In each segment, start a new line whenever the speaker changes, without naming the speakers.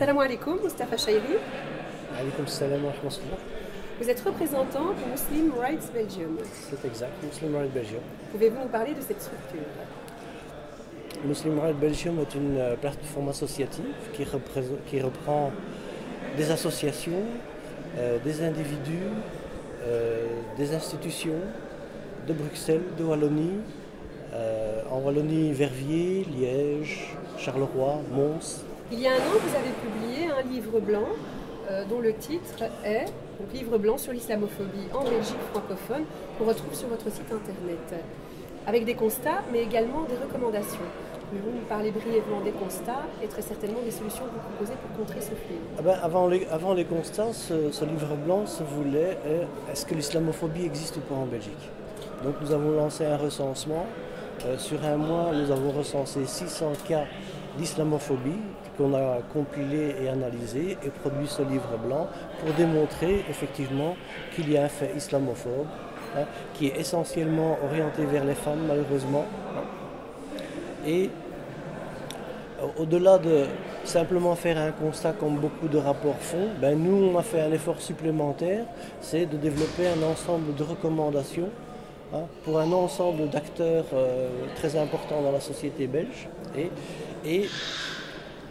Salam alaikum, Mustafa Chahiri.
Alaikum salam wa rahmatullah.
Vous êtes représentant pour Muslim Rights Belgium.
C'est exact, Muslim Rights Belgium.
Pouvez-vous nous parler de cette structure?
Muslim Rights Belgium est une plateforme associative qui reprend des associations, des individus, des institutions de Bruxelles, de Wallonie, en Wallonie, Verviers, Liège, Charleroi, Mons.
Il y a un an, vous avez publié un livre blanc dont le titre est Livre blanc sur l'islamophobie en Belgique francophone, qu'on retrouve sur votre site internet, avec des constats mais également des recommandations. Pouvez-vous nous parler brièvement des constats et très certainement des solutions que vous proposez pour contrer ce fléau?
Avant les constats, ce livre blanc se voulait est-ce que l'islamophobie existe ou pas en Belgique? Donc nous avons lancé un recensement. Sur un mois, nous avons recensé 600 cas d'islamophobie qu'on a compilé et analysé et produit ce livre blanc pour démontrer effectivement qu'il y a un fait islamophobe qui est essentiellement orienté vers les femmes malheureusement. Et au-delà de simplement faire un constat comme beaucoup de rapports font, nous on a fait un effort supplémentaire, c'est de développer un ensemble de recommandations pour un ensemble d'acteurs très importants dans la société belge et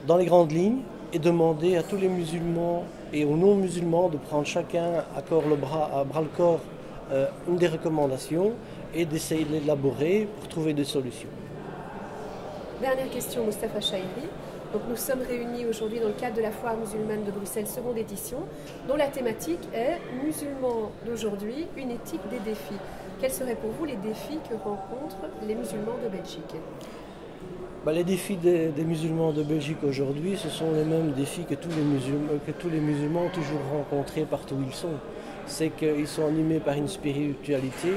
dans les grandes lignes et demander à tous les musulmans et aux non-musulmans de prendre chacun à bras le corps une des recommandations et d'essayer de l'élaborer pour trouver des solutions.
Dernière question, Mustafa Chahiri. Donc nous sommes réunis aujourd'hui dans le cadre de la Foire musulmane de Bruxelles, seconde édition, dont la thématique est « Musulmans d'aujourd'hui, une éthique des défis ». Quels seraient pour vous les défis que rencontrent les musulmans de Belgique?
Les défis des musulmans de Belgique aujourd'hui, ce sont les mêmes défis que tous les musulmans ont toujours rencontrés partout où ils sont. C'est qu'ils sont animés par une spiritualité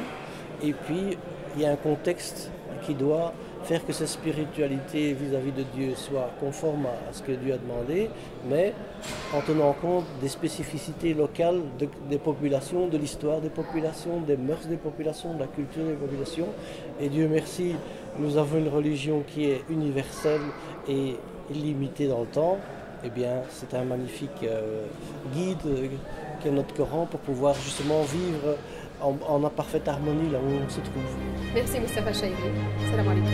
et puis il y a un contexte qui doit faire que cette spiritualité vis-à-vis de Dieu soit conforme à ce que Dieu a demandé, mais en tenant compte des spécificités locales des populations, de l'histoire des populations, des mœurs des populations, de la culture des populations. Et Dieu merci, nous avons une religion qui est universelle et illimitée dans le temps. Eh bien, c'est un magnifique guide qu'est notre Coran pour pouvoir justement vivre en parfaite harmonie là où on se trouve.
Merci Mustafa Chahiri. Salam alaikum.